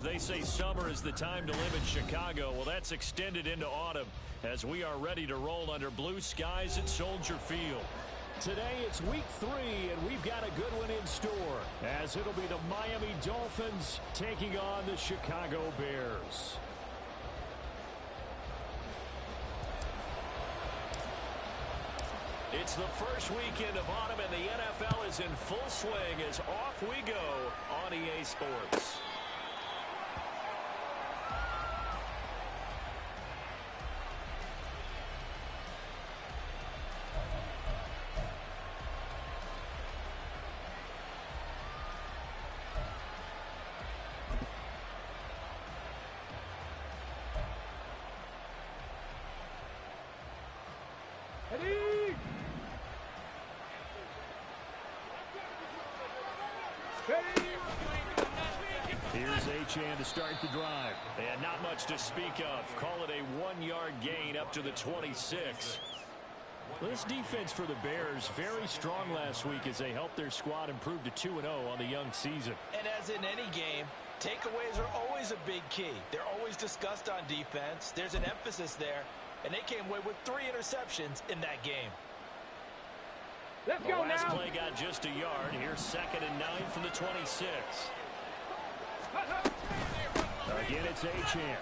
They say summer is the time to live in Chicago. Well, that's extended into autumn as we are ready to roll under blue skies at Soldier Field. Today it's week 3, and we've got a good one in store as it'll be the Miami Dolphins taking on the Chicago Bears. It's the first weekend of autumn, and the NFL is in full swing as off we go on EA Sports. Here's Achane to start the drive. And not much to speak of. Call it a 1-yard gain up to the 26. This defense for the Bears, very strong last week as they helped their squad improve to 2-0 on the young season. And as in any game, takeaways are always a big key. They're always discussed on defense. There's an emphasis there. And they came away with 3 interceptions in that game. Let's go now. Last play got just a yard. Here's 2nd and 9 from the 26. Again, it's Achane. And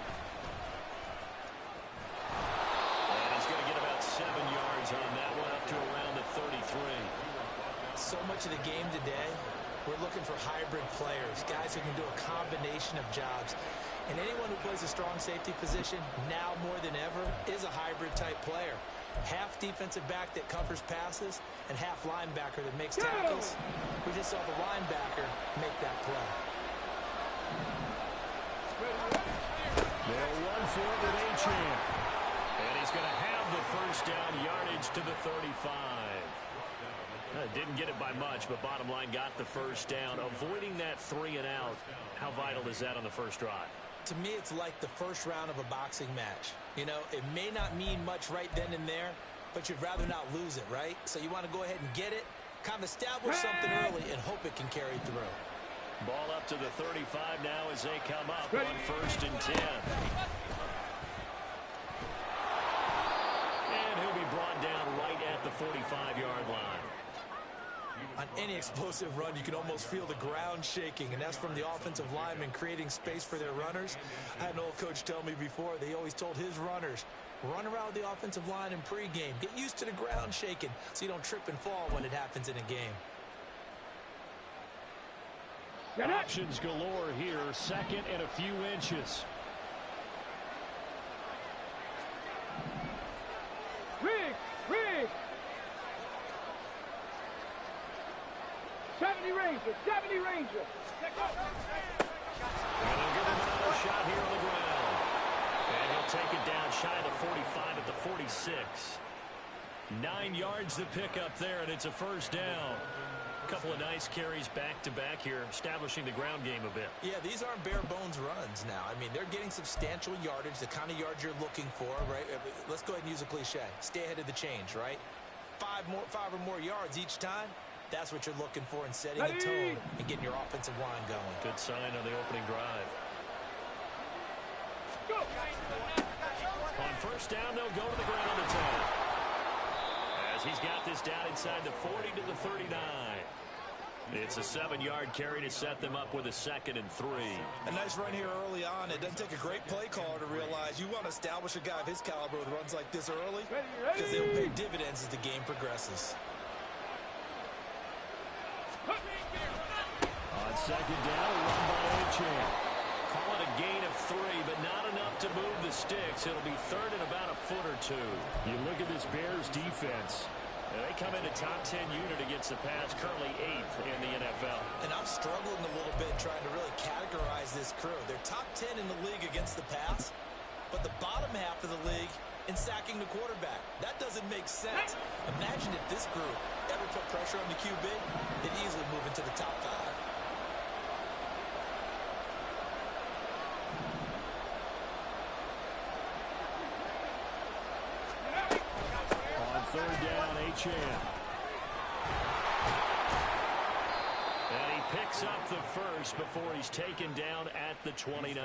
he's going to get about 7 yards on that one, up to around the 33. So much of the game today, we're looking for hybrid players, guys who can do a combination of jobs. And anyone who plays a strong safety position, now more than ever, is a hybrid-type player. Half defensive back that covers passes and half linebacker that makes tackles. We just saw the linebacker make that play. They'll run for it with Achane. And he's going to have the first down, yardage to the 35. Didn't get it by much, but bottom line got the first down. Avoiding that 3 and out, how vital is that on the first drive? To me, it's like the first round of a boxing match. You know, it may not mean much right then and there, but you'd rather not lose it, right? So you want to go ahead and get it, kind of establish something early, and hope it can carry through. Ball up to the 35 now as they come up on 1st and 10. And he'll be brought down right at the 45-yard line. On any explosive run, you can almost feel the ground shaking, and that's from the offensive linemen creating space for their runners. I had an old coach tell me before, they always told his runners, run around the offensive line in pregame. Get used to the ground shaking so you don't trip and fall when it happens in a game. Options galore here, 2nd and a few inches. Rig! 70 Ranger! 70 Ranger! And he'll give him another shot here on the ground. And he'll take it down shy of the 45 at the 46. 9 yards to pick up there, and it's a first down. A couple of nice carries back-to-back here, establishing the ground game a bit. Yeah, these aren't bare-bones runs now. I mean, they're getting substantial yardage, the kind of yards you're looking for, right? Let's go ahead and use a cliche. Stay ahead of the change, right? 5 or more yards each time. That's what you're looking for in setting a tone and getting your offensive line going. Good sign on the opening drive. On 1st down, they'll go to the ground attack. As he's got this down inside the 40 to the 39. It's a 7-yard carry to set them up with a 2nd and 3. A nice run here early on. It doesn't take a great play caller to realize you want to establish a guy of his caliber with runs like this early because they'll pay dividends as the game progresses. On 2nd down, a run by Achane. Call it a gain of 3, but not enough to move the sticks. It'll be 3rd and about a foot or 2. You look at this Bears defense. They come into top 10 unit against the pass, currently 8th in the NFL. And I'm struggling a little bit trying to really categorize this crew. They're top 10 in the league against the pass, but the bottom half of the league in sacking the quarterback. That doesn't make sense. Imagine if this group ever put pressure on the QB, they'd easily move into the top 5. On 3rd down, Achane. And he picks picks up the first before he's taken down at the 29.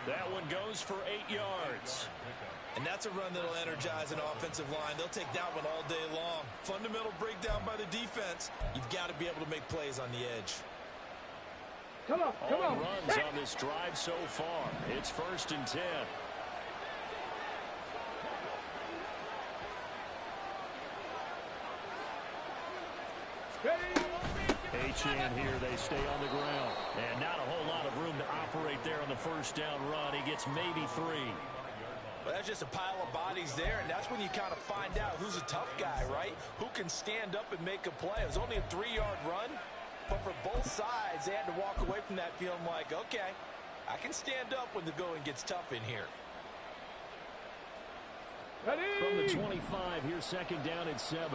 That one goes for 8 yards. And that's a run that'll energize an offensive line. They'll take that one all day long. Fundamental breakdown by the defense. You've got to be able to make plays on the edge. Come on. All runs on this drive so far. It's 1st and 10. Achane here, they stay on the ground. And not a whole lot of room to operate there on the first down run. He gets maybe 3. Well, that's just a pile of bodies there, and that's when you kind of find out who's a tough guy, right? Who can stand up and make a play. It was only a 3-yard run, but for both sides, they had to walk away from that feeling like, okay, I can stand up when the going gets tough in here. Ready? From the 25, here's 2nd down and 7.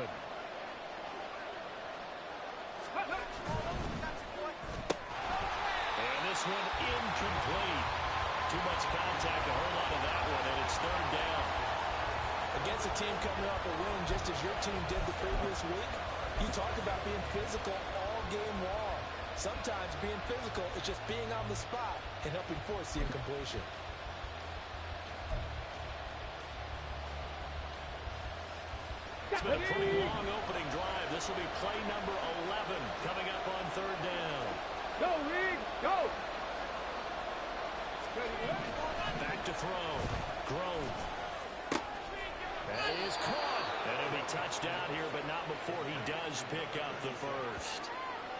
And this one incomplete. Too much contact to hold on to that one, and it's 3rd down. Against a team coming off a win just as your team did the previous week, you talked about being physical all game long. Sometimes being physical is just being on the spot and helping force the incompletion. It's been a pretty long opening drive. This will be play number 11 coming up on 3rd down. Go, Riggs, go! Back to throw. Grove. That is caught. And it'll be touchdown here, but not before he does pick up the first.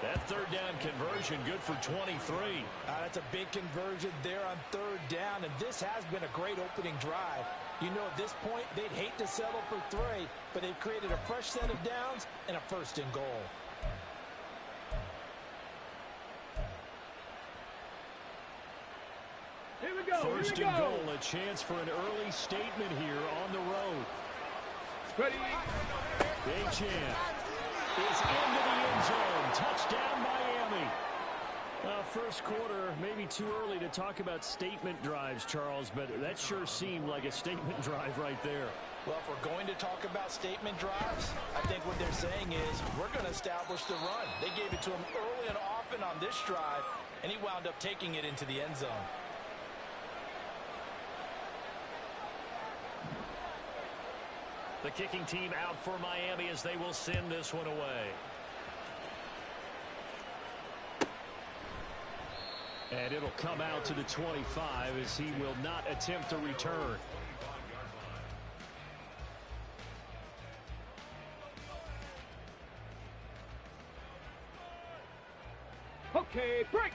That 3rd down conversion good for 23. That's a big conversion there on 3rd down, and this has been a great opening drive. You know, at this point, they'd hate to settle for 3, but they've created a fresh set of downs and a 1st and goal. Here we go. 1st and goal, a chance for an early statement here on the road. Ready? Achane is into the end zone. Touchdown, Miami. First quarter, maybe too early to talk about statement drives, Charles, but that sure seemed like a statement drive right there. Well, if we're going to talk about statement drives, I think what they're saying is we're going to establish the run. They gave it to him early and often on this drive, and he wound up taking it into the end zone. The kicking team out for Miami as they will send this one away. And it'll come out to the 25 as he will not attempt to return. Okay, break!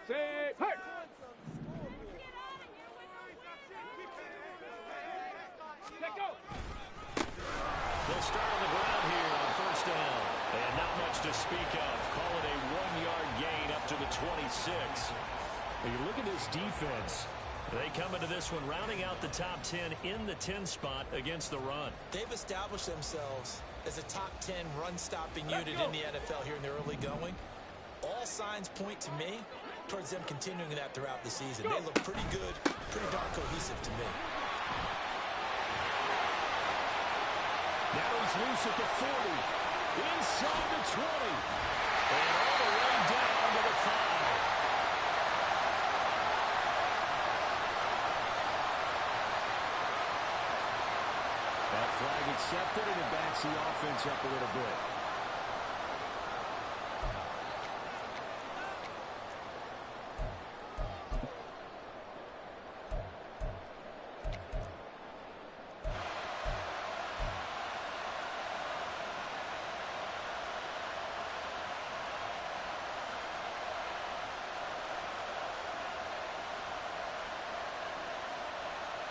Say, hey! Let go! They'll start on the ground here on 1st down. And not much to speak of. Call it a 1-yard gain up to the 26. When you look at this defense, they come into this one rounding out the top 10 in the 10 spot against the run. They've established themselves as a top 10 run-stopping unit in the NFL here in the early going. All signs point to me towards them continuing that throughout the season. They look pretty good, pretty darn cohesive to me. Now he's loose at the 40, inside the 20, and all the way down to the 5. That flag accepted, and it backs the offense up a little bit.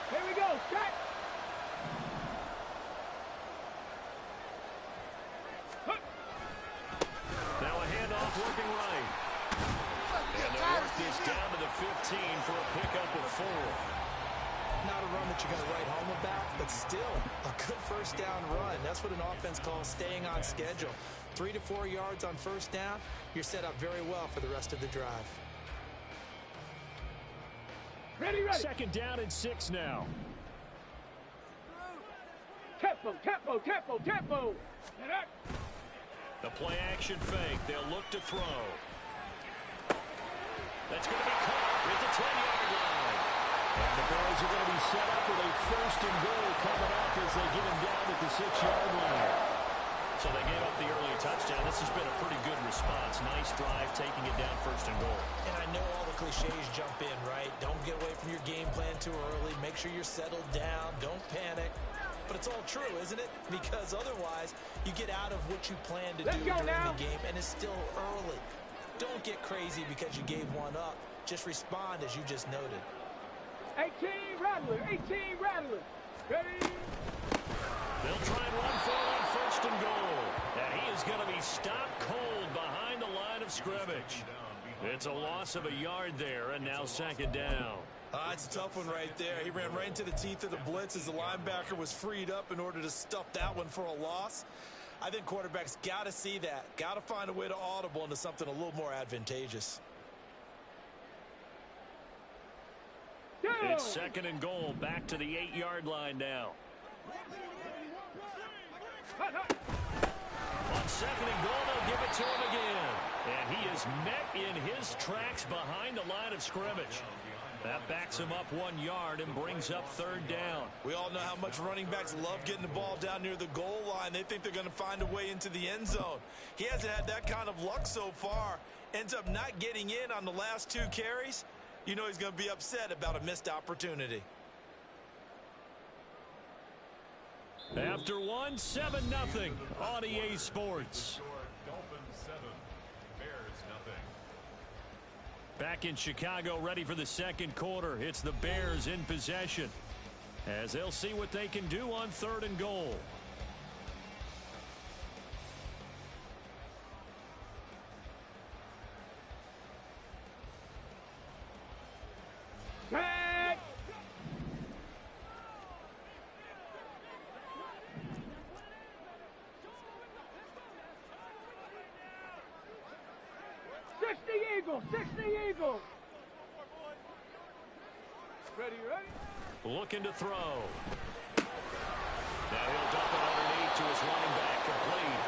Here we go, set! Now a handoff working right. And they'll work this down to the 15 for a pickup of 4. Not a run that you're going to write home about, but still a good 1st down run. That's what an offense calls staying on schedule. 3 to 4 yards on 1st down, you're set up very well for the rest of the drive. Ready, ready! 2nd down and 6 now. Tap Tempo, tempo, tempo, tempo. And up. The play action fake. They'll look to throw. That's going to be caught at the 10-yard line. And the Bears are going to be set up with a 1st and goal coming up as they get him down at the 6-yard line. So they gave up the early touchdown. This has been a pretty good response. Nice drive, taking it down 1st and goal. And I know all the cliches jump in, right? Don't get away from your game plan too early. Make sure you're settled down. Don't panic. But it's all true, isn't it? Because otherwise, you get out of what you plan to do during the game, and it's still early. Don't get crazy because you gave one up. Just respond as you just noted. 18 Rattler, 18 Rattler. Ready? They'll try and run for it on 1st and goal. And he is going to be stopped cold behind the line of scrimmage. It's a loss of a yard there, and now 2nd down. It's a tough one right there. He ran right into the teeth of the blitz as the linebacker was freed up in order to stuff that one for a loss. I think quarterbacks got to see that. Got to find a way to audible into something a little more advantageous. It's 2nd and goal. Back to the 8-yard line now. On 2nd and goal, they'll give it to him again. And he is met in his tracks behind the line of scrimmage. That backs him up 1 yard and brings up 3rd down. We all know how much running backs love getting the ball down near the goal line. They think they're going to find a way into the end zone. He hasn't had that kind of luck so far. Ends up not getting in on the last 2 carries. You know he's going to be upset about a missed opportunity. After 1, 7-0 on EA Sports. Back in Chicago, ready for the 2nd quarter. It's the Bears in possession as they'll see what they can do on 3rd and goal. Set. Eagle, 60 Eagle. Ready, ready? Looking to throw. Now he'll dump it underneath to his running back, complete.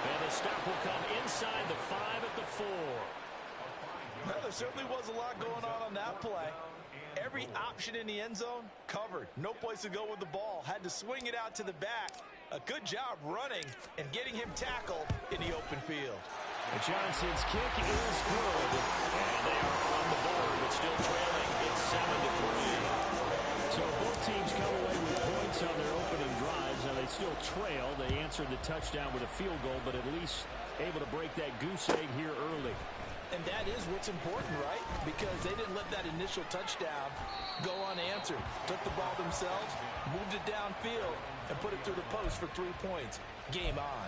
And the stop will come inside the 5 at the 4. Well, there certainly was a lot going on that play. Every option in the end zone covered. No place to go with the ball. Had to swing it out to the back. A good job running and getting him tackled in the open field. Johnson's kick is good. And they are on the board, but still trailing. It's 7-3. So both teams come away with points on their opening drives. Now they still trail. They answered the touchdown with a field goal, but at least able to break that goose egg here early. And that is what's important, right? Because they didn't let that initial touchdown go unanswered. Took the ball themselves, moved it downfield, and put it through the post for 3 points. Game on.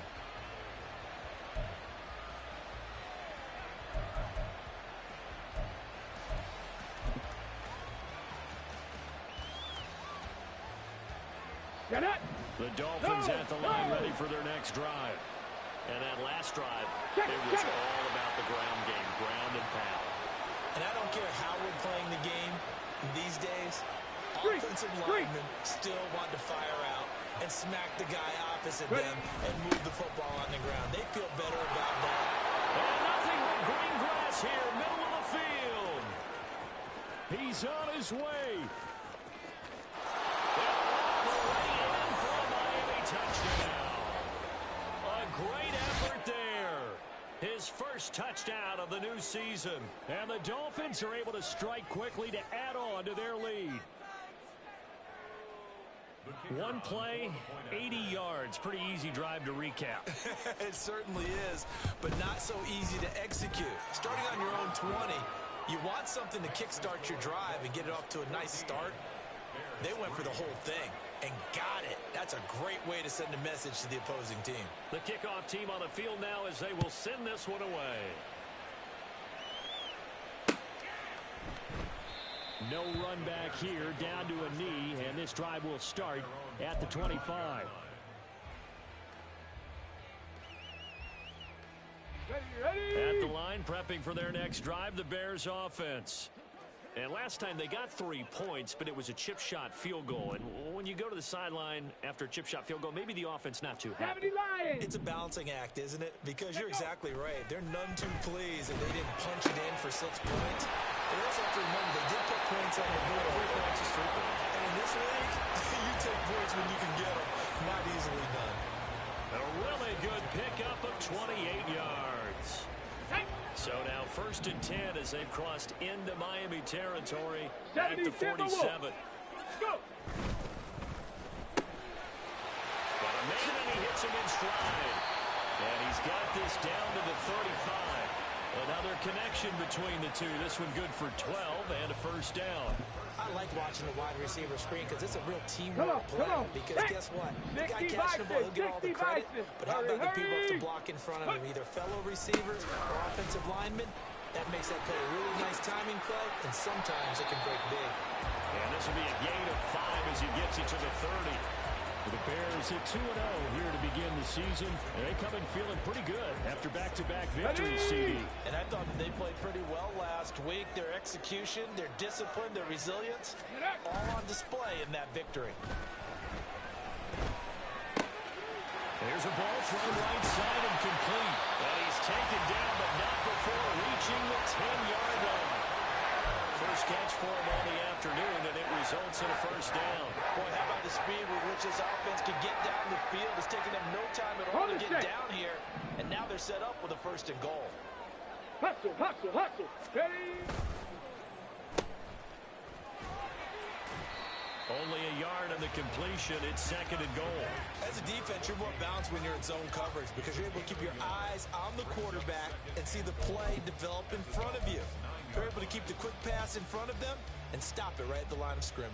The Dolphins at the line ready for their next drive. And that last drive, it was all about the ground game, ground and pound. And I don't care how we're playing the game these days, offensive linemen still want to fire out and smack the guy opposite them and move the football on the ground. They feel better about that. And nothing but green grass here, middle of the field. He's on his way. Great effort there. His first touchdown of the new season. And the Dolphins are able to strike quickly to add on to their lead. One play, 80 yards. Pretty easy drive to recap. It certainly is, but not so easy to execute. Starting on your own 20, you want something to kickstart your drive and get it off to a nice start. They went for the whole thing and got it. That's a great way to send a message to the opposing team. The kickoff team on the field now as they will send this one away. No run back here, down to a knee, and this drive will start at the 25. Ready. At the line, prepping for their next drive, the Bears offense. And last time they got 3 points, but it was a chip shot field goal. And when you go to the sideline after a chip shot field goal, maybe the offense not too happy. It's a balancing act, isn't it? Because you're exactly right. They're none too pleased that they didn't punch it in for 6 points. But also have to remember, they did put points on the board. And in this league, you take points when you can get them. Not easily done. A really good pickup of 28 yards. So now 1st and 10 as they've crossed into Miami territory at the 47. Go. Got a man and he hits him in stride. And he's got this down to the 35. Another connection between the two. This one good for 12 and a 1st down. I like watching the wide receiver screen because it's a real teamwork play. Because guess what? The guy catching the ball, he'll get all the credit. But how about the people have to block in front of him, either fellow receivers or offensive linemen? That makes that play a really nice timing play, and sometimes it can break big. And this will be a gain of 5 as he gets it to the 30. The Bears at 2-0 here to begin the season. And they come in feeling pretty good after back-to-back victories, CD. And I thought that they played pretty well last week. Their execution, their discipline, their resilience, all on display in that victory. There's a ball thrown right side and complete. And he's taken down, but not before reaching the 10-yard line. First catch for him on the afternoon, and it results in a 1st down. Boy, how about the speed with which this offense can get down the field? It's taken them no time at all to get down here, and now they're set up with a 1st and goal. Hustle, hustle, hustle. Ready? Only a yard on the completion. It's 2nd and goal. As a defense, you're more balanced when you're in zone coverage because you're able to keep your eyes on the quarterback and see the play develop in front of you. You're able to keep the quick pass in front of them and stop it right at the line of scrimmage.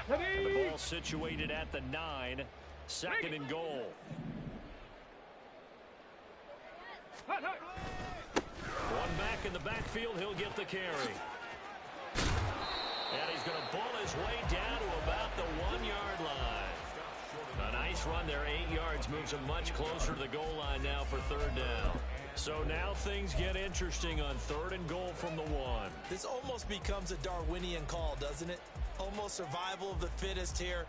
And the ball situated at the 9. 2nd and goal. One back in the backfield. He'll get the carry. And he's going to bull his way down to about the 1-yard line. A nice run there. 8 yards moves him much closer to the goal line now for 3rd down. So now things get interesting on 3rd and goal from the 1. This almost becomes a Darwinian call, doesn't it? Almost survival of the fittest here.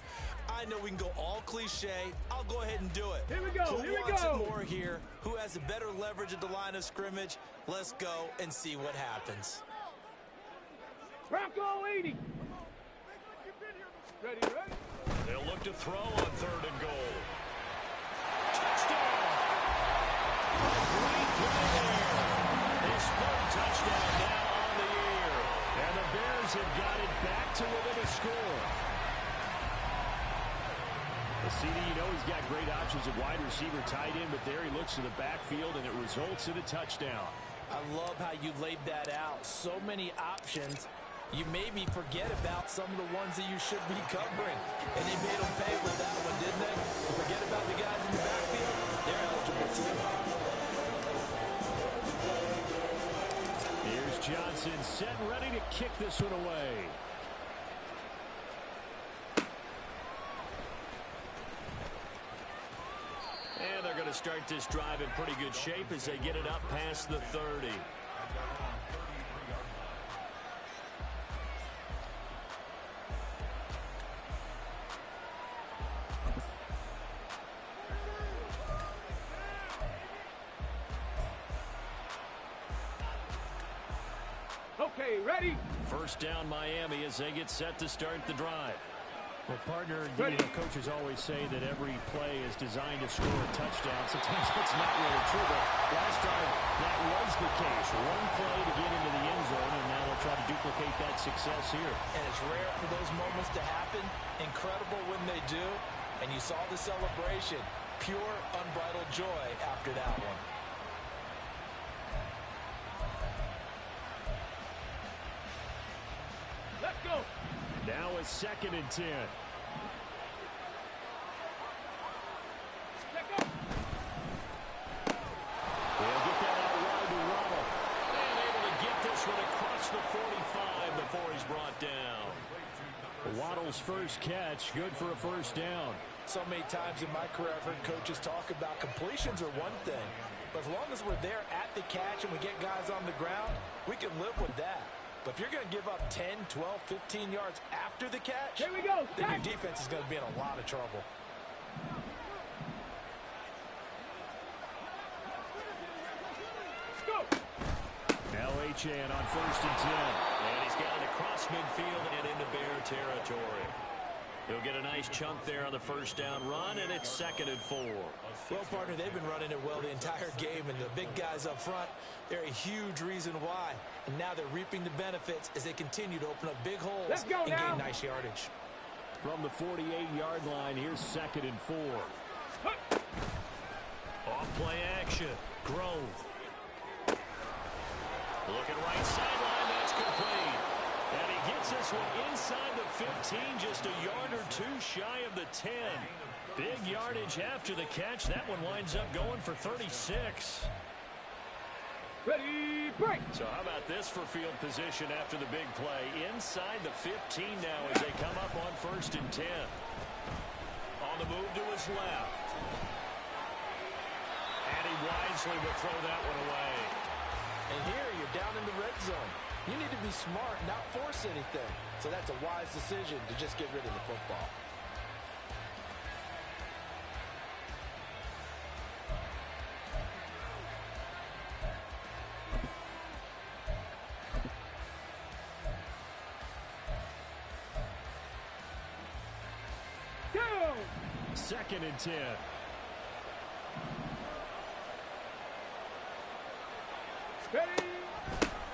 I know we can go all cliche. I'll go ahead and do it. Here we go. Who wants it more here? Who has a better leverage at the line of scrimmage? Let's go and see what happens. Bronco 80. Ready? They'll look to throw on 3rd and goal. Touchdown! Great play there. His 3rd touchdown now on the year. And the Bears have got it back to within a score. The CD, you know he's got great options at wide receiver, tight end, but there he looks to the backfield, and it results in a touchdown. I love how you laid that out. So many options. You maybe forget about some of the ones that you should be covering. And they made them pay with that one, didn't they? Forget about the guys in the backfield. They're eligible too. Here's Johnson set and ready to kick this one away. And they're going to start this drive in pretty good shape as they get it up past the 30. Okay, ready? 1st down Miami as they get set to start the drive. Well, partner, coaches always say that every play is designed to score a touchdown. Sometimes that's not really true, but last drive, that was the case. One play to get into the end zone, and now they'll try to duplicate that success here. And it's rare for those moments to happen. Incredible when they do. And you saw the celebration. Pure, unbridled joy after that one. Let's go. Now it's 2nd and 10. Let's go. They'll get that out wide to Waddle. And able to get this one across the 45 before he's brought down. Waddle's first catch, good for a 1st down. So many times in my career, I've heard coaches talk about completions are one thing. But as long as we're there at the catch and we get guys on the ground, we can live with that. But if you're going to give up 10, 12, 15 yards after the catch, Here we go. then your defense is going to be in a lot of trouble. Go. Now Achane on 1st and 10. And he's got it across midfield and into Bear territory. He'll get a nice chunk there on the first down run, and it's 2nd and 4. Well, partner, they've been running it well the entire game, and the big guys up front, they're a huge reason why. And now they're reaping the benefits as they continue to open up big holes and gain nice yardage. From the 48-yard line, here's 2nd and 4. Off play action. Grove. Looking right sideline. That's complete. And he gets this one inside the 15, just a yard or two shy of the 10. Big yardage after the catch. That one winds up going for 36. Ready, break. So how about this for field position after the big play? Inside the 15 now as they come up on 1st and 10. On the move to his left. And he wisely will throw that one away. And here you're down in the red zone. You need to be smart, not force anything. So that's a wise decision to just get rid of the football. Go. 2nd and 10. Ready.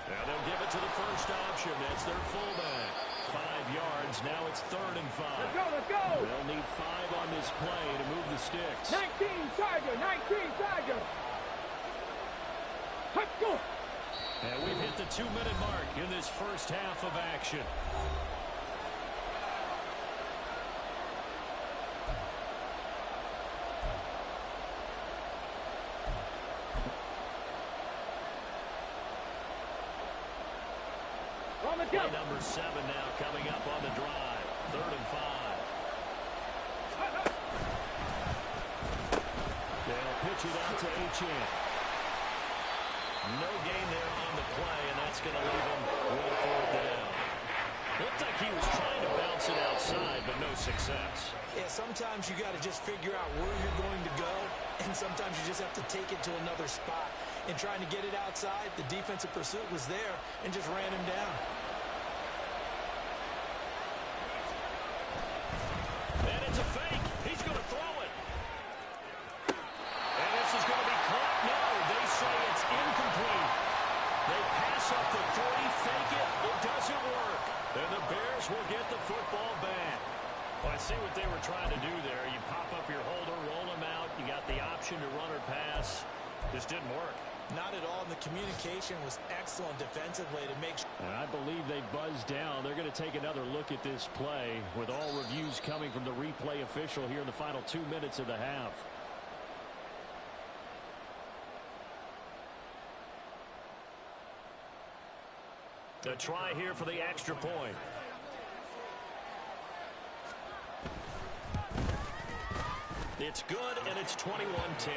Now they'll give it to the first option. That's their fullback. 5 yards. Now it's 3rd and 5. Let's go, let's go. They'll need 5 on this play to move the sticks. 19 Tiger, 19 Tiger. Let's go. And we've hit the 2-minute mark in this first half of action. On the Play jump. number 7 now coming up on the drive. 3rd and 5. They'll pitch it out to Achane. No gain there on the play, and that's going to leave him with a 4th down. Looked like he was trying to bounce it outside, but no success. Yeah, sometimes you got to just figure out where you're going to go, and sometimes you just have to take it to another spot. And trying to get it outside, the defensive pursuit was there and just ran him down. And it's a fake. He's going to throw it. And this is going to be caught. No, they say it's incomplete. They pass up the 3, fake it. It doesn't work. And the Bears will get the football back. Well, I see what they were trying to do there. You pop up your holder, roll him out. You got the option to run or pass. Just didn't work. Not at all. And the communication was excellent defensively to make sure. And I believe they buzzed down. They're going to take another look at this play with all reviews coming from the replay official here in the final 2 minutes of the half. A try here for the extra point. It's good, and it's 21-10.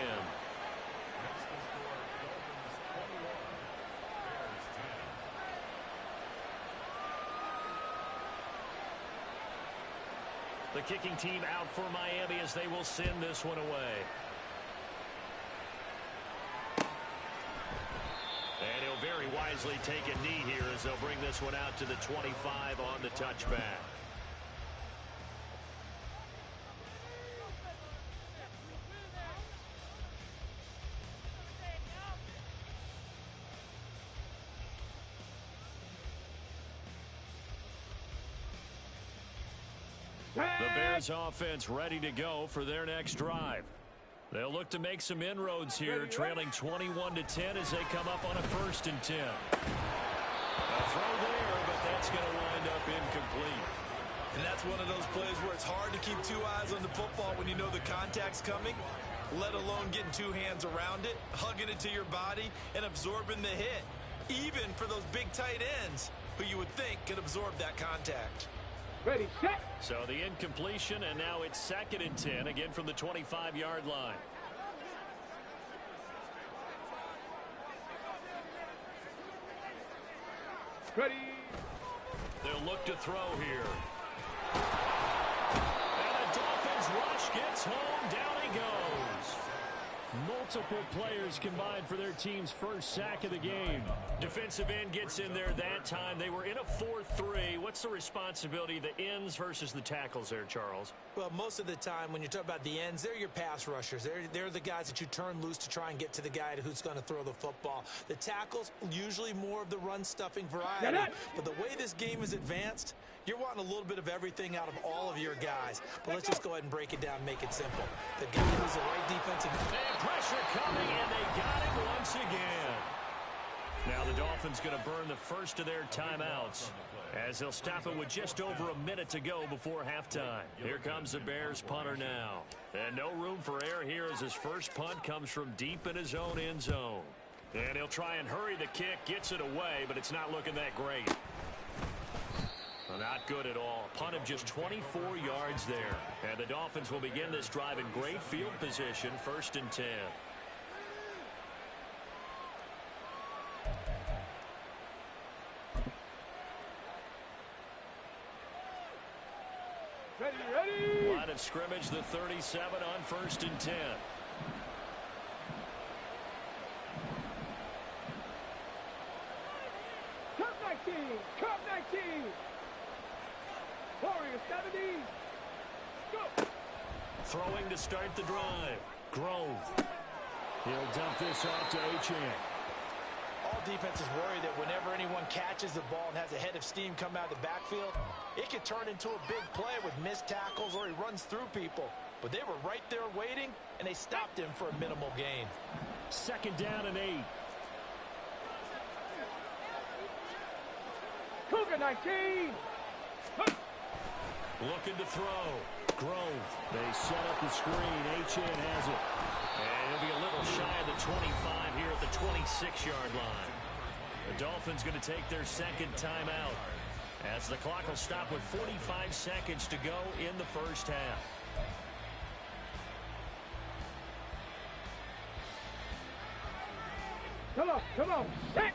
The kicking team out for Miami as they will send this one away. And he'll very wisely take a knee here as they'll bring this one out to the 25 on the touchback. The Bears offense ready to go for their next drive. They'll look to make some inroads here, trailing 21-10 as they come up on a 1st and 10. A throw there, but that's going to wind up incomplete. And that's one of those plays where it's hard to keep 2 eyes on the football when you know the contact's coming, let alone getting 2 hands around it, hugging it to your body, and absorbing the hit, even for those big tight ends who you would think could absorb that contact. Ready, set. So the incompletion, and now it's 2nd and 10, again from the 25-yard line. Ready. They'll look to throw here. And the Dolphins rush gets home. Down he goes. Multiple players combined for their team's first sack of the game. Defensive end gets in there that time. They were in a 4-3. What's the responsibility of the ends versus the tackles there, Charles? Well, most of the time when you talk about the ends, they're your pass rushers. They're the guys that you turn loose to try and get to the guy who's going to throw the football. The tackles, usually more of the run-stuffing variety. But the way this game is advanced, you're wanting a little bit of everything out of all of your guys. But let's just go ahead and break it down and make it simple. The guy who's the right defensive... And pressure coming, and they got it once again. Now the Dolphins going to burn the first of their timeouts as they'll stop it with just over a minute to go before halftime. Here comes the Bears punter now. And no room for error here as his first punt comes from deep in his own end zone. And he'll try and hurry the kick, gets it away, but it's not looking that great. Well, not good at all. Punt of just 24 yards there. And the Dolphins will begin this drive in great field position, 1st and 10. Ready, ready. Line of scrimmage, the 37 on 1st and 10. Cup 19, Cup 19. Warrior 70. Go. Throwing to start the drive. Grove. He'll dump this off to Achane. All defenses worry that whenever anyone catches the ball and has a head of steam come out of the backfield, it could turn into a big play with missed tackles or he runs through people. But they were right there waiting, and they stopped him for a minimal gain. 2nd down and 8. Cougar 19. Looking to throw. Grove. They set up the screen. Achane has it. And he'll be a little shy of the 25 here at the 26-yard line. The Dolphins going to take their 2nd timeout as the clock will stop with 45 seconds to go in the first half. Come on, set.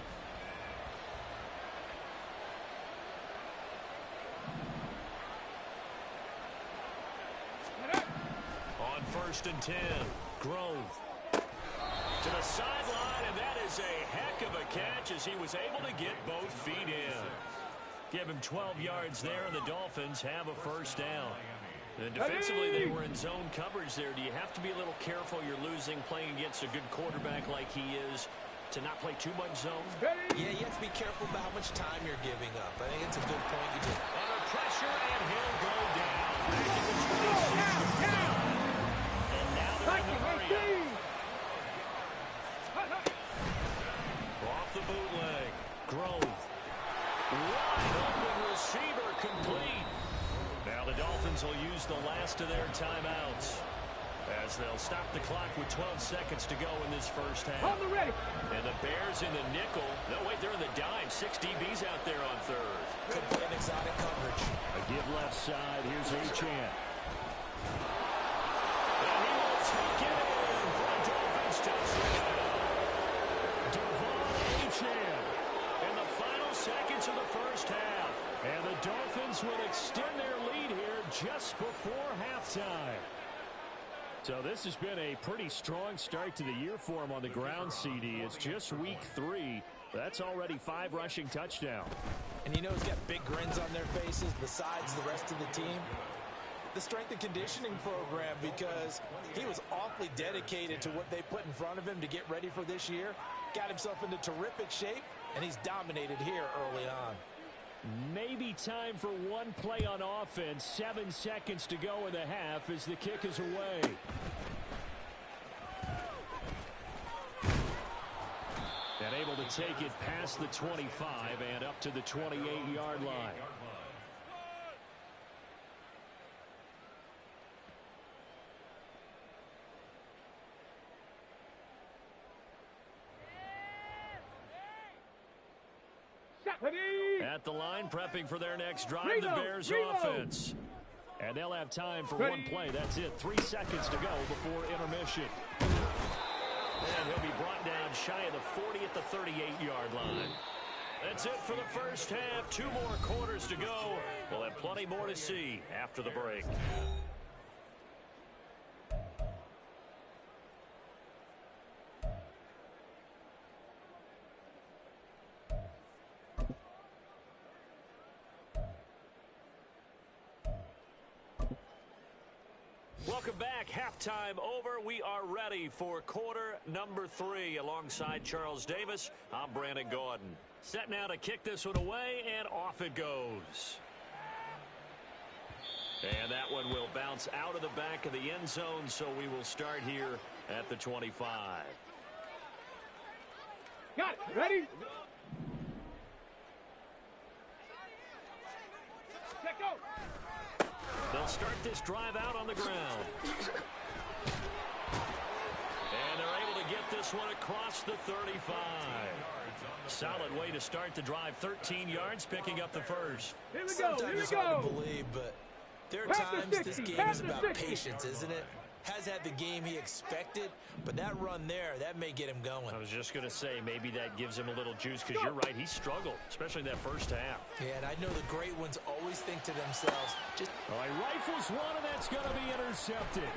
On 1st and 10, Grove to the sideline, and that is a heck of a catch as he was able to get both feet in. Give him 12 yards there, and the Dolphins have a first down. And defensively, they were in zone coverage there. Do you have to be a little careful? You're losing, playing against a good quarterback like he is, to not play too much zone? Yeah, you have to be careful about how much time you're giving up. I think it's a good point you did. Under pressure, and he'll go down. And now they're in the hurry up. Off the bootleg. Grove. Wide open receiver complete. Now the Dolphins will use the last of their timeouts as they'll stop the clock with 12 seconds to go in this first half. On the ready. And the Bears in the nickel. No, wait, they're in the dime. 6 DBs out there on 3rd. Could play an exotic coverage. A give left side. Here's Achane. And he will take it in for a Dolphins touchdown. Achane. In the final seconds of the first half. And the Dolphins will extend their lead here just before halftime. So this has been a pretty strong start to the year for him on the ground, CD. It's just week 3. That's already 5 rushing touchdowns. And you know he's got big grins on their faces besides the rest of the team. The strength and conditioning program, because he was awfully dedicated to what they put in front of him to get ready for this year. Got himself into terrific shape, and he's dominated here early on. Maybe time for one play on offense. 7 seconds to go in the half as the kick is away. And able to take it past the 25 and up to the 28-yard line. At the line, prepping for their next drive, the Bears offense. And they'll have time for one play. That's it. 3 seconds to go before intermission. And he'll be brought down shy of the 40 at the 38-yard line. That's it for the first half. 2 more quarters to go. We'll have plenty more to see after the break. Welcome back. Halftime over. We are ready for quarter number 3. Alongside Charles Davis, I'm Brandon Gordon. Set now to kick this one away, and off it goes. And that one will bounce out of the back of the end zone, so we will start here at the 25. Got it. Ready? Check go. They'll start this drive out on the ground. And they're able to get this one across the 35. Solid way to start the drive. 13 yards, picking up the first. Here we go. Sometimes it's hard to believe, but there are times this game is about patience, isn't it? Has had the game he expected, but that run there, that may get him going. I was just going to say, maybe that gives him a little juice, because you're right, he struggled, especially in that first half. Yeah, and I know the great ones always think to themselves, just... All right, rifles one, and that's going to be intercepted.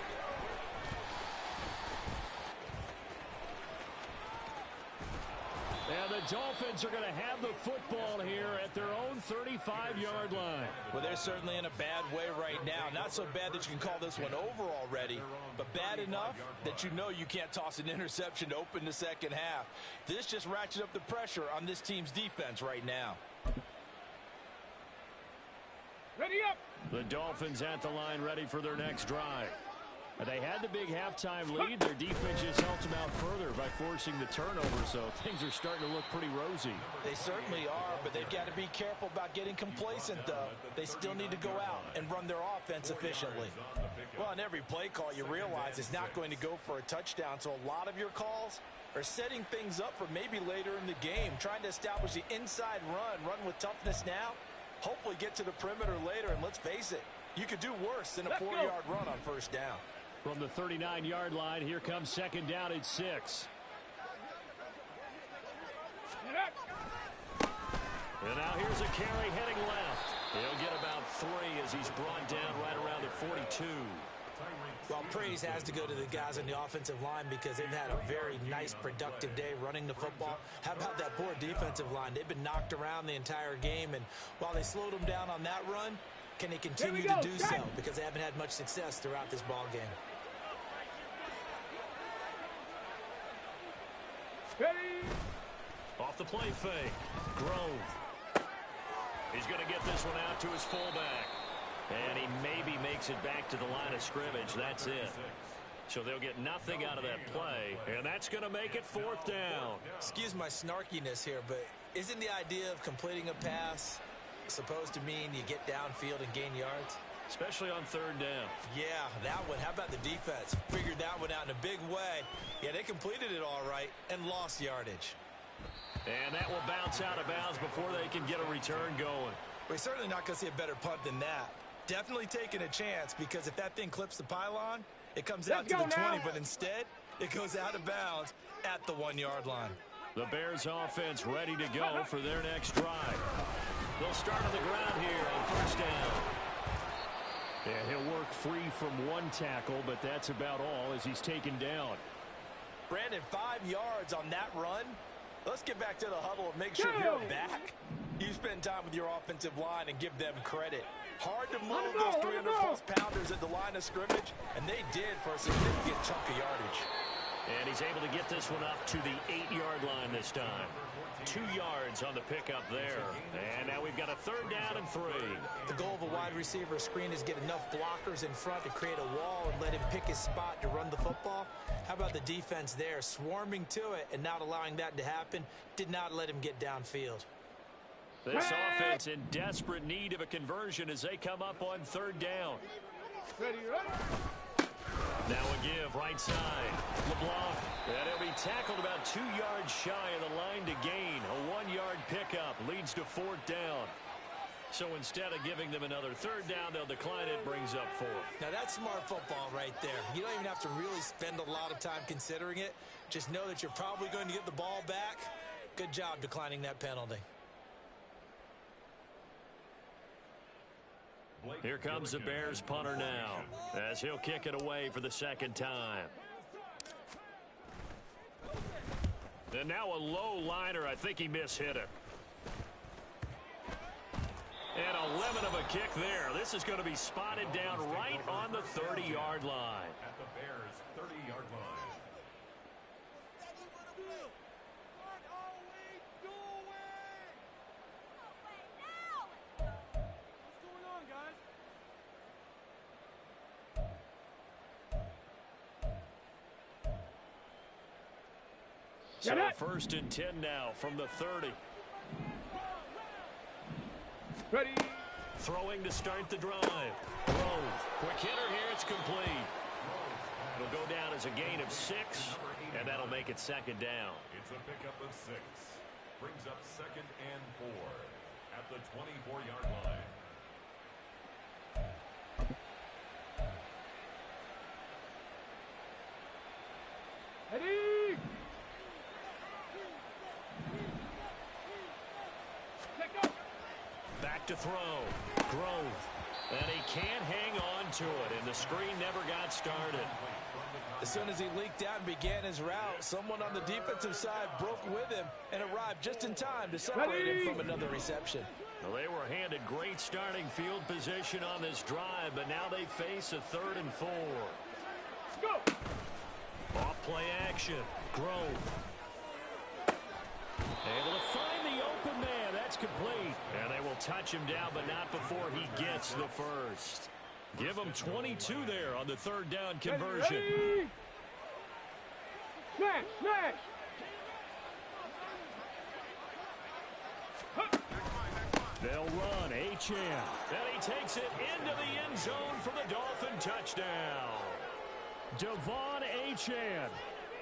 And the Dolphins are going to have the football here at their own 35-yard line. Well, they're certainly in a bad way right now. Not so bad that you can call this one over already, but bad enough that you know you can't toss an interception to open the second half. This just ratchets up the pressure on this team's defense right now. Ready up. The Dolphins at the line, ready for their next drive. They had the big halftime lead. Their defense just helped them out further by forcing the turnover, so things are starting to look pretty rosy. They certainly are, but they've got to be careful about getting complacent, though. They still need to go out and run their offense efficiently. Well, on every play call, you realize it's not going to go for a touchdown, so a lot of your calls are setting things up for maybe later in the game, trying to establish the inside run with toughness now, hopefully get to the perimeter later, and let's face it, you could do worse than a 4-yard run on first down. From the 39-yard line, here comes second down at 6. And now here's a carry heading left. He'll get about 3 as he's brought down right around the 42. Well, praise has to go to the guys on the offensive line because they've had a very nice, productive day running the football. How about that poor defensive line? They've been knocked around the entire game, and while they slowed them down on that run, can they continue to do so? Because they haven't had much success throughout this ball game. Ready. Off the play fake. Grove. He's going to get this one out to his fullback. And he maybe makes it back to the line of scrimmage. That's it. So they'll get nothing out of that play. And that's going to make it 4th down. Excuse my snarkiness here, but isn't the idea of completing a pass supposed to mean you get downfield and gain yards? Especially on 3rd down. Yeah, that one. How about the defense? Figured that one out in a big way. Yeah, they completed it all right and lost yardage. And that will bounce out of bounds before they can get a return going. We're certainly not going to see a better punt than that. Definitely taking a chance, because if that thing clips the pylon, it comes out to the 20, but instead, it goes out of bounds at the 1-yard line. The Bears offense ready to go for their next drive. They'll start on the ground here on 1st down. And he'll work free from one tackle, but that's about all as he's taken down. Brandon, 5 yards on that run. Let's get back to the huddle and make sure you're back. You spend time with your offensive line and give them credit. Hard to move those 300-plus pounders at the line of scrimmage, and they did for a significant chunk of yardage. And he's able to get this one up to the 8-yard line this time. 2 yards on the pickup there. And now we've got a 3rd down and 3. The goal of a wide receiver screen is get enough blockers in front to create a wall and let him pick his spot to run the football. How about the defense there, swarming to it and not allowing that to happen? Did not let him get downfield. This offense in desperate need of a conversion as they come up on 3rd down. Ready, ready. Now a give, right side. LeBlanc. And he'll be tackled about 2 yards shy of the line to gain. A 1-yard pickup leads to 4th down. So instead of giving them another 3rd down, they'll decline it, brings up 4. Now that's smart football right there. You don't even have to really spend a lot of time considering it. Just know that you're probably going to get the ball back. Good job declining that penalty. Here comes the Bears punter now, as he'll kick it away for the 2nd time. And now a low liner. I think he mishit it. And a lemon of a kick there. This is going to be spotted down right on the 30-yard line. At the Bears' 30-yard line. What are we doing? What's going on, guys? So 1st and 10 now from the 30. Ready. Throwing to start the drive. Grove. Quick hitter here. It's complete. It'll go down as a gain of 6, and that'll make it 2nd down. It's a pickup of 6. Brings up 2nd and 4 at the 24-yard line. Ready. Check up. Back to throw. Grove. And he can't hang on to it, and the screen never got started. As soon as he leaked out and began his route, someone on the defensive side broke with him and arrived just in time to separate him from another reception. Well, they were handed great starting field position on this drive, but now they face a 3rd and 4. Go. Off play action. Grove. Able to find the open man. That's complete. And they will touch him down, but not before he gets the 1st. Give him 22 there on the 3rd down conversion. Ready. Smash, smash. They'll run. Achane. And he takes it into the end zone for the Dolphin touchdown. Devon Achane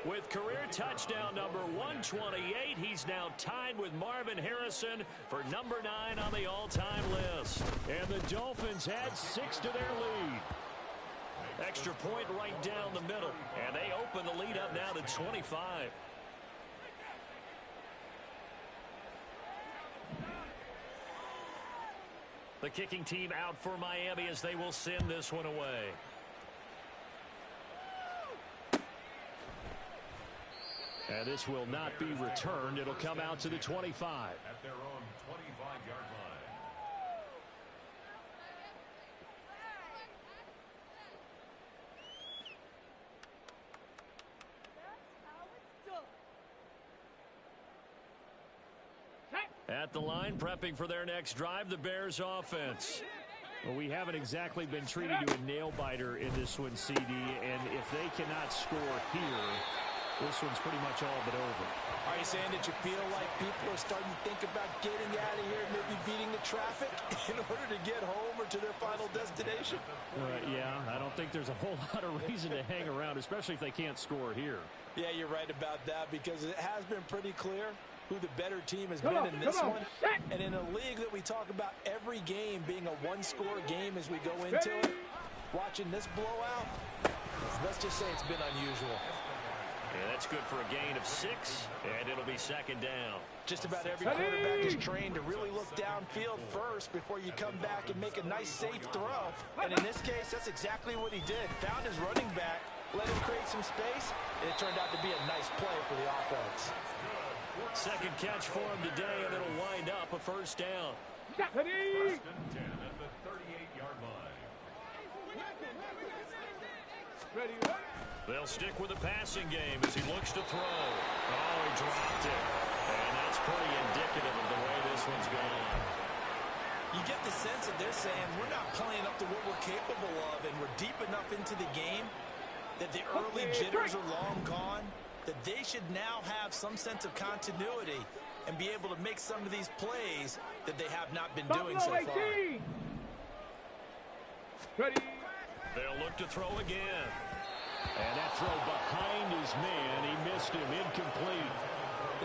with career touchdown number 128. He's now tied with Marvin Harrison for number 9 on the all-time list. And the Dolphins had 6 to their lead. Extra point right down the middle. And they open the lead up now to 25. The kicking team out for Miami as they will send this one away. And this will not be returned. It'll come out to the 25. At their own 25-yard line. At the line, prepping for their next drive, the Bears offense. Well, we haven't exactly been treated to a nail-biter in this one, CD, and if they cannot score here, this one's pretty much all but over. Are you saying that you feel like people are starting to think about getting out of here, maybe beating the traffic in order to get home or to their final destination? Yeah, I don't think there's a whole lot of reason to hang around, especially if they can't score here. Yeah, you're right about that, because it has been pretty clear who the better team has been in this one. And in a league that we talk about every game being a one-score game as we go into it, watching this blowout, let's just say it's been unusual. Yeah, that's good for a gain of 6, and it'll be 2nd down. Just about every quarterback is trained to really look downfield first before you come back and make a nice, safe throw. And in this case, that's exactly what he did. Found his running back, let him create some space, and it turned out to be a nice play for the offense. 2nd catch for him today, and it'll wind up a 1st down. Ready. 1st and 10 at the 38-yard line. Ready. They'll stick with the passing game as he looks to throw. Oh, he dropped it. And that's pretty indicative of the way this one's going. You get the sense that they're saying we're not playing up to what we're capable of, and we're deep enough into the game that the early jitters are long gone, that they should now have some sense of continuity and be able to make some of these plays that they have not been doing so far. Ready. They'll look to throw again. And that throw behind his man. He missed him. Incomplete.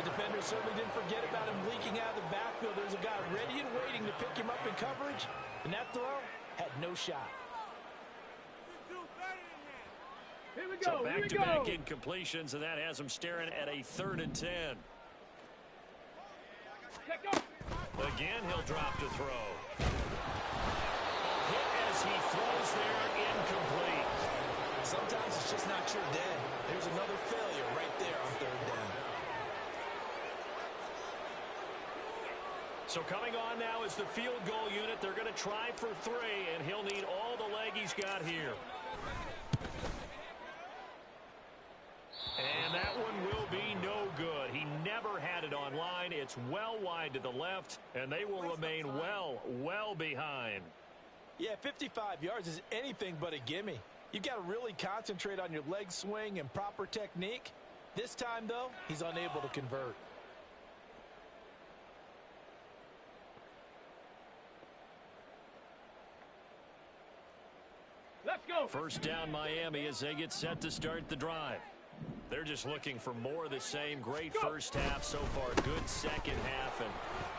The defender certainly didn't forget about him leaking out of the backfield. There's a guy ready and waiting to pick him up in coverage. And that throw had no shot. Here we go. So back-to-back incompletions, and that has him staring at a 3rd and 10. Again, he'll drop to throw. Hit as he throws there, incomplete. Sometimes it's just not your day. There's another failure right there on 3rd down. So coming on now is the field goal unit. They're going to try for 3, and he'll need all the leg he's got here. And that one will be no good. He never had it on line. It's well wide to the left, and they will remain well behind. Yeah, 55 yards is anything but a gimme. You've got to really concentrate on your leg swing and proper technique. This time, though, he's unable to convert. Let's go. First down, Miami, as they get set to start the drive. They're just looking for more of the same. Great first half so far. Good second half. And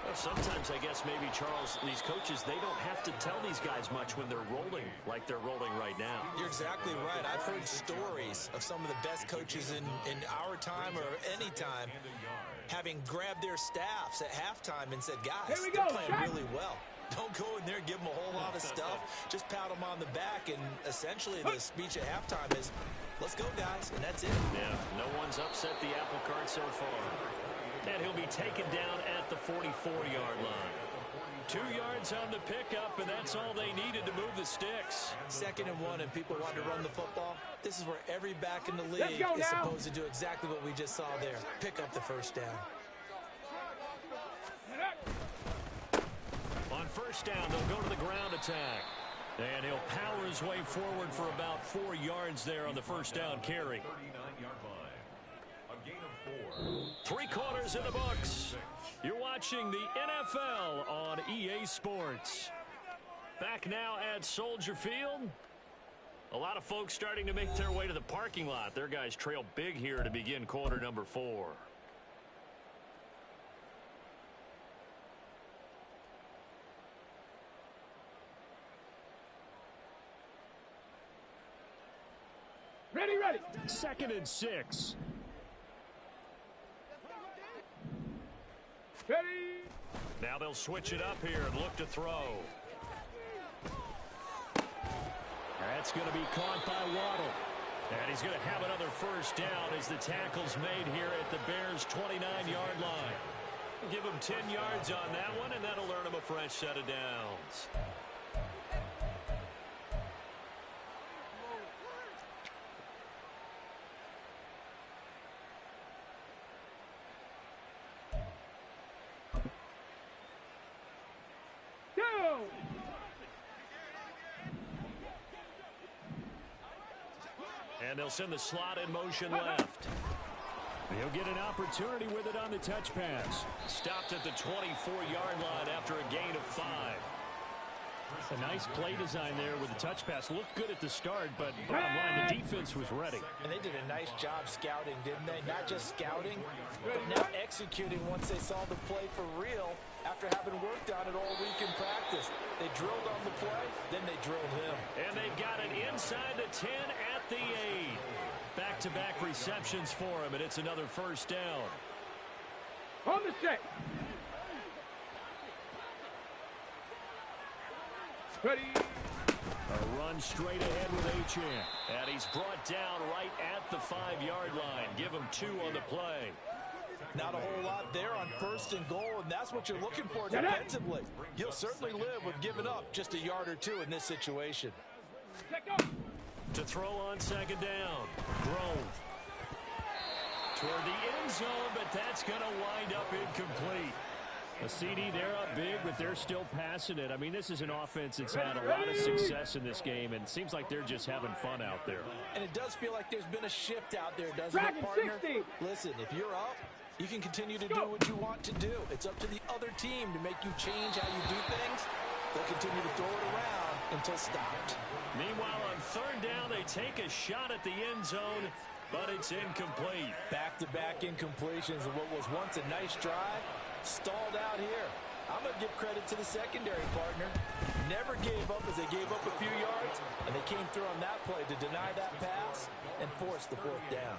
well, sometimes, I guess, maybe, Charles, these coaches, they don't have to tell these guys much when they're rolling like they're rolling right now. You're exactly right. I've heard stories of some of the best coaches in our time or any time having grabbed their staffs at halftime and said, guys, they're playing really well. Don't go in there and give them a whole lot of stuff. Just pat them on the back, and essentially the speech at halftime is, let's go, guys, and that's it. Yeah, no one's upset the apple cart so far. And he'll be taken down at the 44-yard line. 2 yards on the pickup, and that's all they needed to move the sticks. 2nd and 1, and people want to run the football. This is where every back in the league is supposed to do exactly what we just saw there. Pick up the first down. On first down, they'll go to the ground attack. And he'll power his way forward for about 4 yards there on the first down carry. 39-yard line. A gain of 4. 3 quarters in the books. You're watching the NFL on EA Sports. Back now at Soldier Field. A lot of folks starting to make their way to the parking lot. Their guys trail big here to begin quarter number 4. Ready. 2nd and 6. Ready. Now they'll switch it up here and look to throw. That's going to be caught by Waddle. And he's going to have another first down as the tackle's made here at the Bears' 29-yard line. Give him 10 yards on that one, and that'll earn him a fresh set of downs. And they'll send the slot in motion left. He'll get an opportunity with it on the touch pass. Stopped at the 24-yard line after a gain of 5. A nice play design there with the touch pass. Looked good at the start, but bottom line, the defense was ready. And they did a nice job scouting, didn't they? Not just scouting, but now executing once they saw the play for real after having worked on it all week in practice. They drilled on the play, then they drilled him. And they've got it inside the 10 at the 8. Back-to-back receptions for him, and it's another first down. On the set. Ready. A run straight ahead with H.M. And he's brought down right at the 5-yard line. Give him 2 on the play. Not a whole lot there on 1st and goal, and that's what you're looking for defensively. You'll certainly live with giving up just a yard or 2 in this situation. To throw on 2nd down. Grove. Toward the end zone, but that's going to wind up incomplete. A CD, they're up big, but they're still passing it. I mean, this is an offense that's had a lot of success in this game, and it seems like they're just having fun out there. And it does feel like there's been a shift out there, doesn't it, partner? 60. Listen, if you're up, you can continue to do what you want to do. It's up to the other team to make you change how you do things. They'll continue to throw it around until stopped. Meanwhile, on third down, they take a shot at the end zone, but it's incomplete. Back-to-back incompletions of what was once a nice drive, stalled out here. I'm going to give credit to the secondary partner. Never gave up as they gave up a few yards, and they came through on that play to deny that pass and force the fourth down.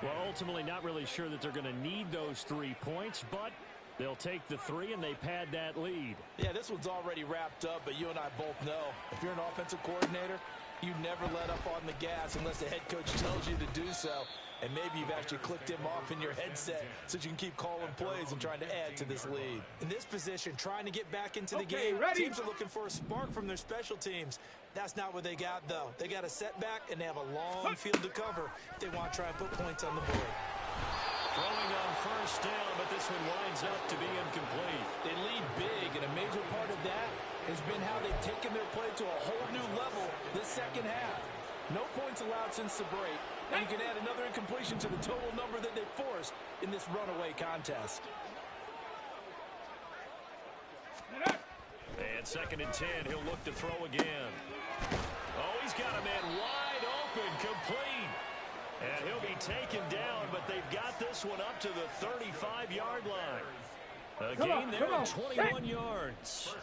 Well, ultimately not really sure that they're going to need those 3 points, but they'll take the 3 and they pad that lead. Yeah, this one's already wrapped up, but you and I both know if you're an offensive coordinator, you never let up on the gas unless the head coach tells you to do so. And maybe you've actually clicked him off in your headset so you can keep calling plays and trying to add to this lead. In this position, trying to get back into the game, teams are looking for a spark from their special teams. That's not what they got, though. They got a setback, and they have a long field to cover if they want to try and put points on the board. Throwing on first down, but this one winds up to be incomplete. They lead big, and a major part of that has been how they've taken their play to a whole new level this second half. No points allowed since the break, and you can add another incompletion to the total number that they forced in this runaway contest. And 2nd and 10, he'll look to throw again. Oh, he's got a man wide open, complete. And he'll be taken down, but they've got this one up to the 35-yard line. A gain there of 21 yards.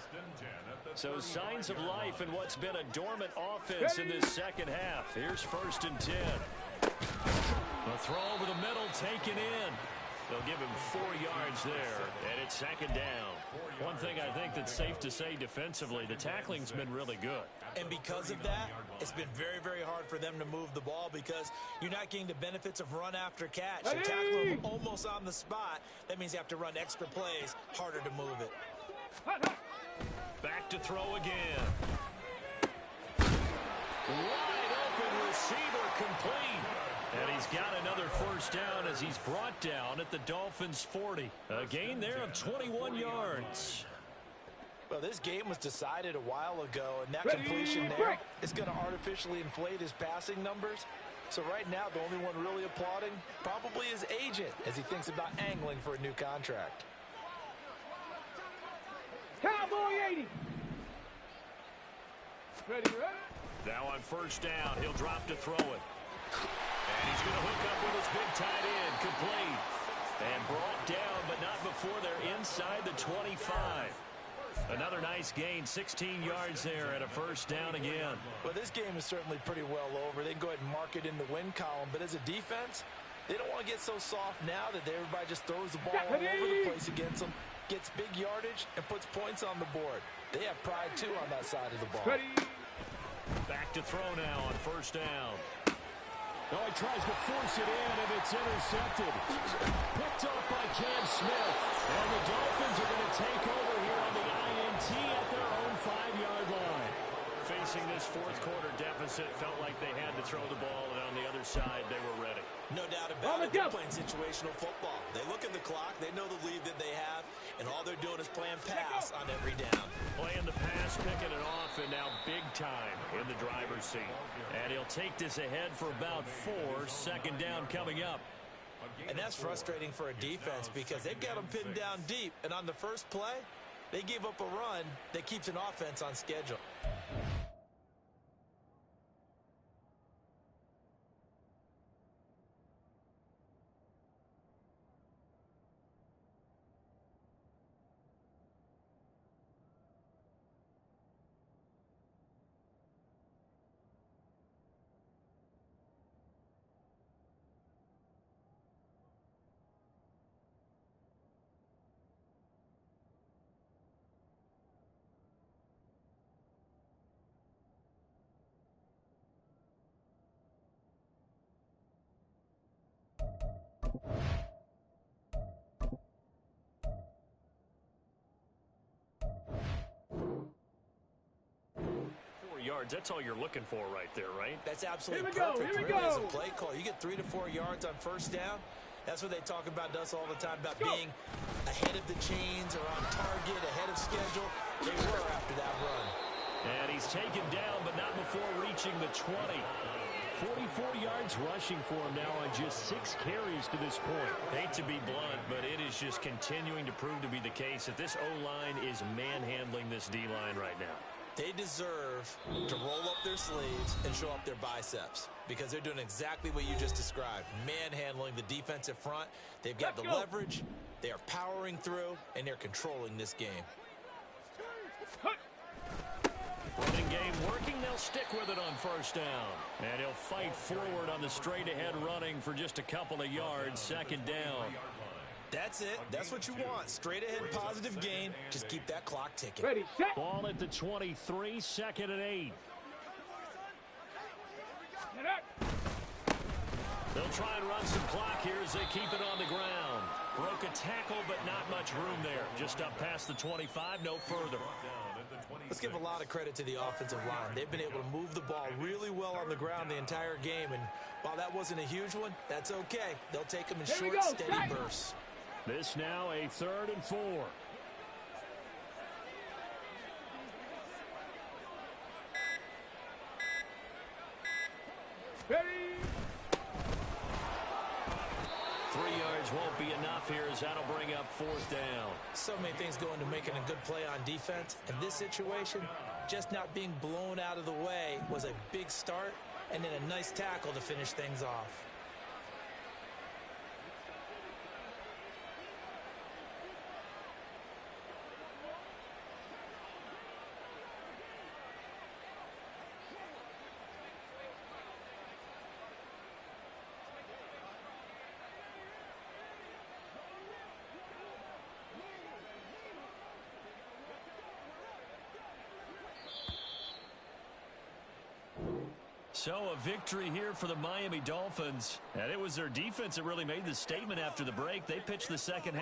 So signs of life in what's been a dormant offense in this second half. Here's 1st and 10. A throw over the middle, taken in. They'll give him 4 yards there, and it's 2nd down. One thing I think that's safe to say defensively, the tackling's been really good. And because of that, it's been very, very hard for them to move the ball because you're not getting the benefits of run after catch. They tackle them almost on the spot. That means you have to run extra plays, harder to move it. Back to throw again. Wide open receiver, complete. And he's got another first down as he's brought down at the Dolphins' 40. A gain there of 21 yards. Well, this game was decided a while ago, and that completion there is going to artificially inflate his passing numbers. So right now, the only one really applauding probably his agent as he thinks about angling for a new contract. Cowboy 80. Ready. Now on first down, he'll drop to throw it. And he's going to hook up with his big tight end, complete. And brought down, but not before they're inside the 25. Another nice gain, 16 yards there, and a first down again. Well, this game is certainly pretty well over. They can go ahead and mark it in the win column, but as a defense, they don't want to get so soft now that everybody just throws the ball all over the place against them, gets big yardage, and puts points on the board. They have pride, too, on that side of the ball. Back to throw now on first down. Oh, he tries to force it in, and it's intercepted. Picked up by Cam Smith. And the Dolphins are going to take over here on the INT at their own 5-yard line. Facing this fourth-quarter deficit, felt like they had to throw the ball, and on the other side, they were ready. No doubt about it. They're playing situational football. They look at the clock. They know the lead that they have, and all they're doing is playing pass on every down. Playing the pass, picking it off, and now big time in the driver's seat. And he'll take this ahead for about 4. 2nd down coming up. And that's frustrating for a defense because they've got them pinned down deep, and on the first play, they give up a run that keeps an offense on schedule. Yards. That's all you're looking for right there, right? That's absolutely perfect. Really, as a play call, you get 3 to 4 yards on first down. That's what they talk about to us all the time, about being ahead of the chains or on target, ahead of schedule. They were after that run. And he's taken down, but not before reaching the 20. 44 yards rushing for him now on just 6 carries to this point. Hate to be blunt, but it is just continuing to prove to be the case that this O-line is manhandling this D-line right now. They deserve to roll up their sleeves and show up their biceps because they're doing exactly what you just described. Manhandling the defensive front. They've got the leverage. They are powering through, and they're controlling this game. Running game working. They'll stick with it on first down. And he'll fight forward on the straight-ahead running for just a couple of yards. Second down. That's it. That's what you want. Straight ahead positive gain. Just keep that clock ticking. Ready, set. Ball at the 23, 2nd and 8. They'll try and run some clock here as they keep it on the ground. Broke a tackle, but not much room there. Just up past the 25, no further. Let's give a lot of credit to the offensive line. They've been able to move the ball really well on the ground the entire game. And while that wasn't a huge one, that's okay. They'll take them in short, steady bursts. This now a 3rd and 4. Ready. 3 yards won't be enough here as that'll bring up 4th down. So many things go into making a good play on defense. In this situation, just not being blown out of the way was a big start, and then a nice tackle to finish things off. So a victory here for the Miami Dolphins. And it was their defense that really made the statement after the break. They pitched the second half.